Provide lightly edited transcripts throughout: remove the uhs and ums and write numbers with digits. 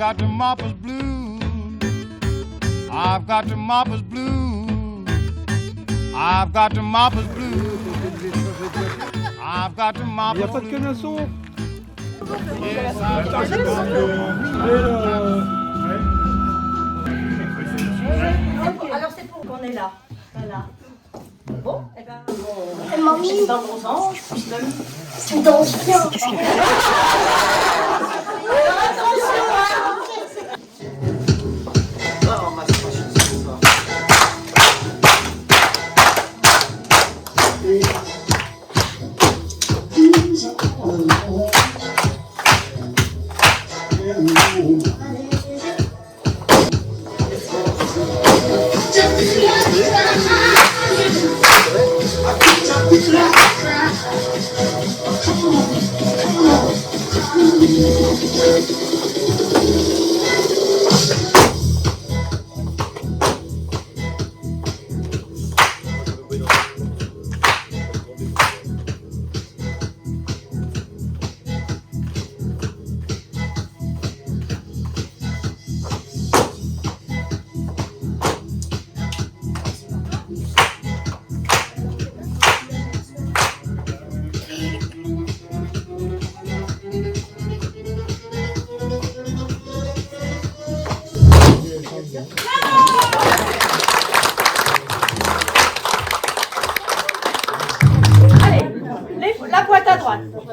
I've got the mopper's blues. I've got the mopper's blues. I've got the mopper's blues. I've got the mopper's blues. Il n'y a pas de canasson. Yes, I've got the Alors c'est pour qu'on est là. Voilà. Bon, et ben. Mamie. Dans mon sens. Tu danses bien.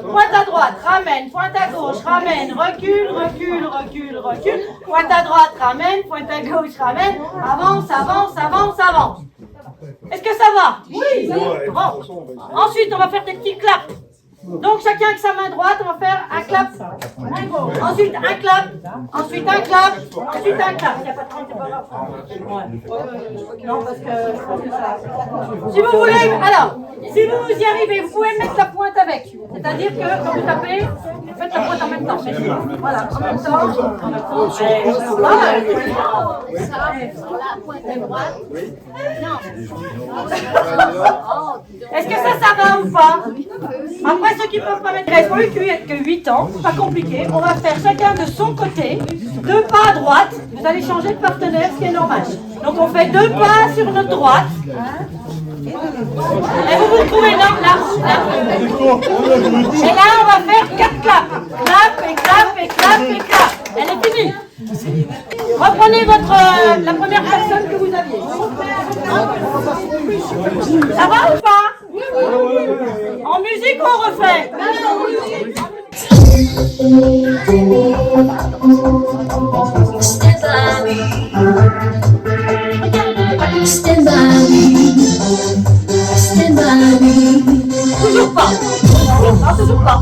Pointe à droite, ramène, pointe à gauche, ramène, recule, recule, recule, recule, pointe à droite, ramène, pointe à gauche, ramène, avance, avance, avance, avance. Est-ce que ça va? Oui. Bon. Ensuite, on va faire des petits claps. Donc chacun avec sa main droite, on va faire un clap, ensuite un clap, ensuite un clap, ensuite un clap. Il n'y a pas de 30, c'est pas grave. Non, parce que je pense que ça... Si vous voulez, alors, si vous y arrivez, vous pouvez mettre la pointe avec. C'est-à-dire que quand vous tapez, vous faites la pointe en même temps. Voilà, en même temps. La pointe droite. Non. Est-ce que ça va ou pas? Après, ceux qui ne peuvent pas mettre, il reste plus que 8 ans, pas compliqué. On va faire chacun de son côté, 2 pas à droite. Vous allez changer de partenaire, ce qui est normal. Donc on fait 2 pas sur notre droite. Et vous vous trouvez là. Et là, on va faire 4 claps. Clap et clap et clap et clap. Elle est finie. Reprenez la première personne que vous aviez. Ça va ou pas? En musique, on refait. Stand by me. Stand by me. Toujours pas. Non, toujours pas.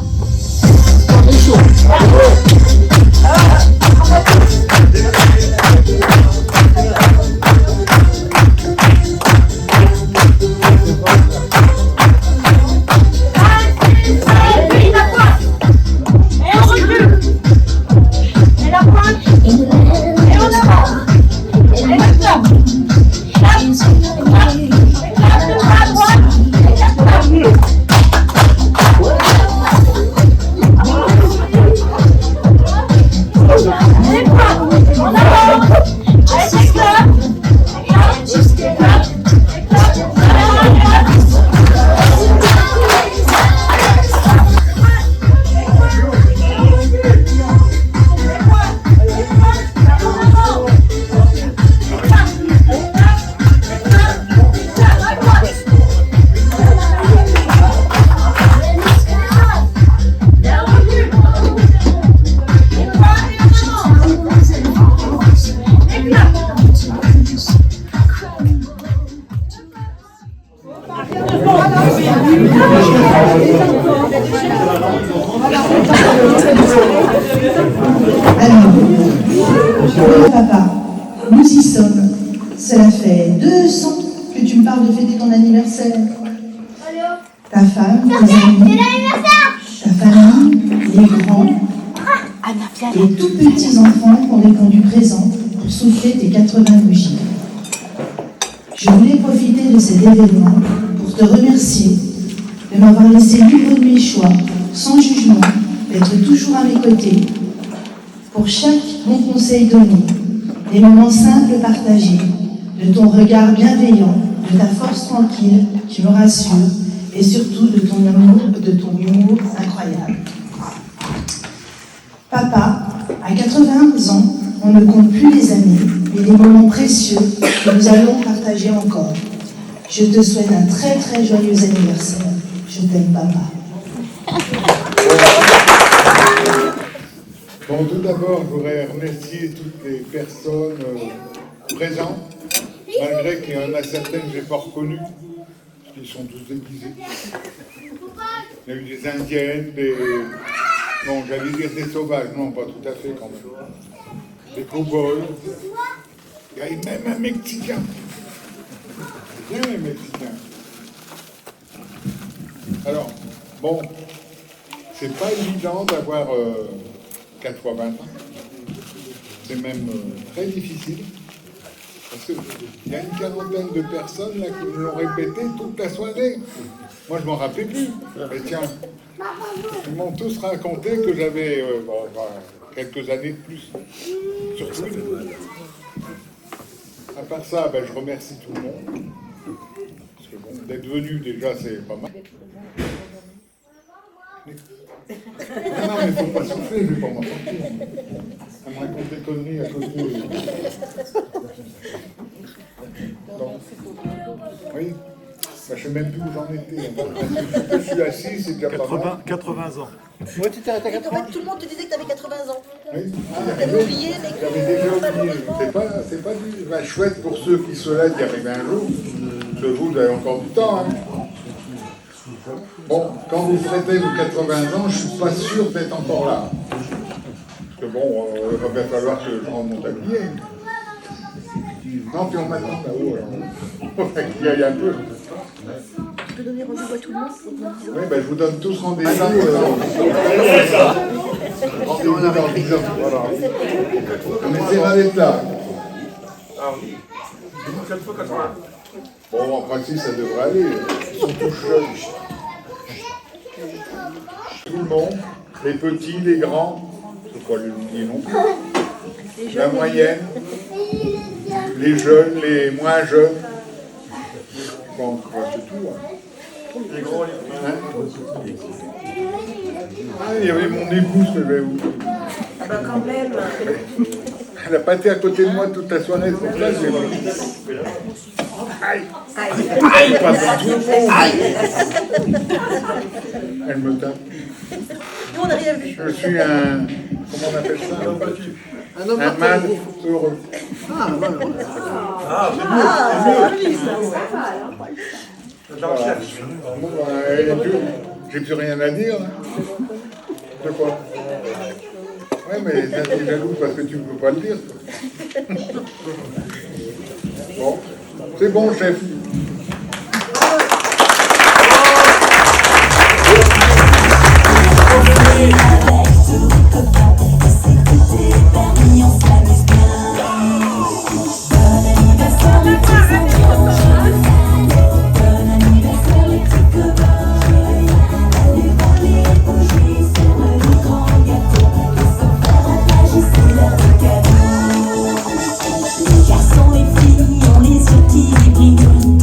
Alors, papa, nous y sommes. Cela fait 2 ans que tu me parles de fêter ton anniversaire. Ta femme, tes amis, ta famille, les grands et tout petits enfants ont répondu présents pour souffler tes 80 bougies. Je voulais profiter de cet événement pour te remercier de m'avoir laissé libre de mes choix, sans jugement, d'être toujours à mes côtés, pour chaque bon conseil donné, des moments simples partagés, de ton regard bienveillant, de ta force tranquille qui me rassure, et surtout de ton humour incroyable. Papa, à 81 ans, on ne compte plus les années, mais les moments précieux que nous allons partager encore. Je te souhaite un très très joyeux anniversaire. Je t'aime, papa. Bon, tout d'abord, je voudrais remercier toutes les personnes présentes, malgré qu'il y en a certaines que je n'ai pas reconnues, parce qu'ils sont tous déguisés. Il y a eu des Indiennes, bon, j'allais dire des sauvages, non, pas tout à fait quand même. Des cow-boys. Il y a même un Mexicain. C'est bien les Mexicains. Alors, bon, c'est pas évident d'avoir 80 ans. C'est même très difficile. Parce qu'il y a une quarantaine de personnes là qui me l'ont répété toute la soirée. Moi, je m'en rappelais plus. Mais tiens, ils m'ont tous raconté que j'avais quelques années de plus. Surtout. À part ça, ben, je remercie tout le monde. Parce que bon, d'être venu déjà, c'est pas mal. Non, mais il ne faut pas souffler, je ne vais pas m'en sortir. Ça me raconte des conneries à côté. Donc, oui, ben, je ne sais même plus où j'en étais. Je suis assis, c'est déjà pas mal. 80 ans. Ouais, tu t'es arrêté à 80 Tout le monde te disait que tu avais 80 ans. Oui. T'avais oublié, mais J'avais déjà oublié. C'est pas chouette pour ceux qui se lèvent d'y arriver un jour. Je vous, vous avez encore du temps. Hein. Bon, quand vous fêtez vos 80 ans, je ne suis pas sûr d'être encore là. Parce que bon, il va bien falloir que je rende mon tablier. Non, puis on m'attend là-haut, alors. On va qu'il y aille un peu. tu peux donner rendez-vous à tout le monde. Oui, ben je vous donne tous rendez-vous. Rendez-vous dans 10 ans. Voilà. On essaiera d'être là. Bon, en pratique, ça devrait aller. Ils sont tous jeunes. Tout le monde, les petits, les grands, je ne peux pas l'oublier non plus. La moyenne, les jeunes, les moins jeunes. Bon, c'est tout. Hein. Les gros, les Ah, il y avait mon épouse, mais ben, Ah bah quand même. elle n'a pas été à côté de moi toute la soirée, c'est pour ça que j'ai... Aïe! Aïe! Pas du tout! Aïe! Elle me tape. Nous on n'a rien vu. Je suis un... Comment on appelle ça? Un mâle heureux. Ah, voilà. C'est joli ça. Voilà. Bon, j'ai plus rien à dire. Là. De quoi? Ouais, mais t'es jaloux parce que tu ne peux pas le dire. Bon, c'est bon, chef. Les garçons et filles ont les yeux qui brillent.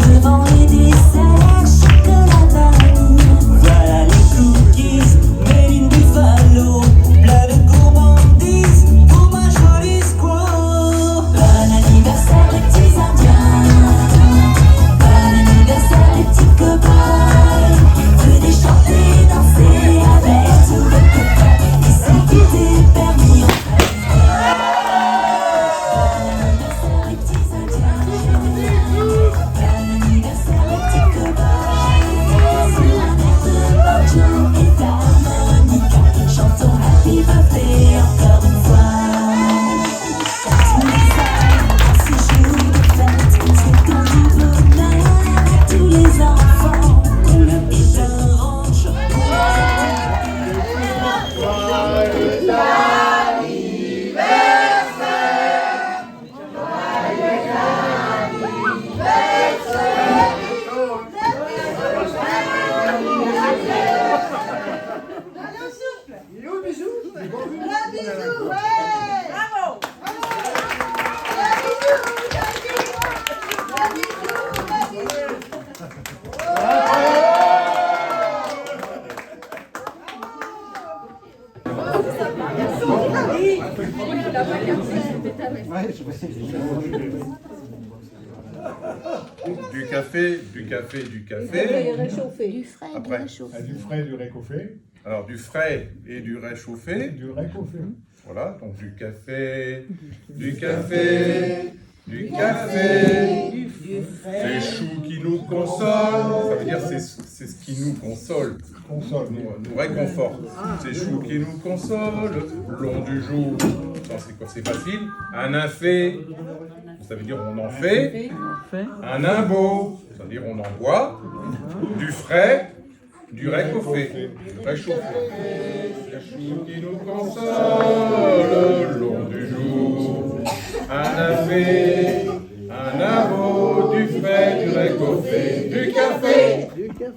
Du café, du café, du café. Du frais, Après. du réchauffé. Du frais et du réchauffé. Alors du frais et du réchauffé. Du réchauffé. Voilà, donc du café, du café, du café. Ces choux qui nous consolent. Ça veut dire c'est ce qui nous console. Console. Nous réconforte. Ces choux qui nous consolent, long du jour. Ça, c'est quoi? C'est facile. Un infé, ça veut dire on en fait. Un imbeau, ça veut dire on en boit. Du frais, du réchauffé. Réchauffé. Ces choux qui nous consolent, long du jour. Un infé, un imbeau, du frais, du réchauffé. Du café.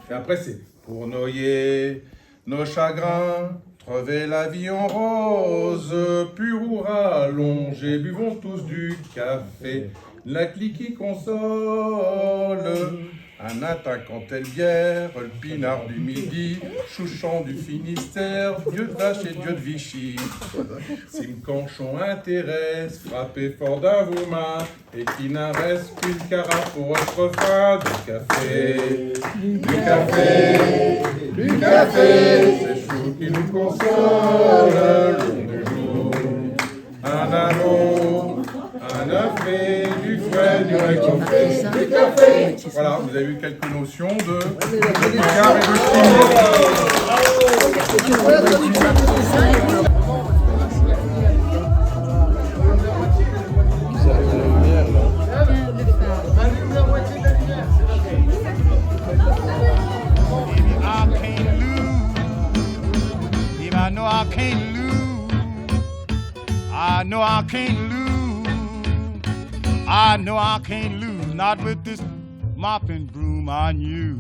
Et après c'est pour noyer nos chagrins, crever la vie en rose, pur ou rallongé, buvons tous du café. La clique qui console, un attaquant-telle bière, le pinard du midi, chouchon du Finistère, Dieu de Vache et Dieu de Vichy. Si me canchon intéresse, frappez fort d'un vos mains, et qu'il n'en reste qu'une carafe pour être fin, du café, du café, du café, c'est chou qui nous console, le long du jour. Un anneau, un œufé, du frais, du réchauffé, du café. Voilà, vous avez eu quelques notions de regard et de I know I can't lose. I know I can't lose. I know I can't lose. Not with this mopping broom on you.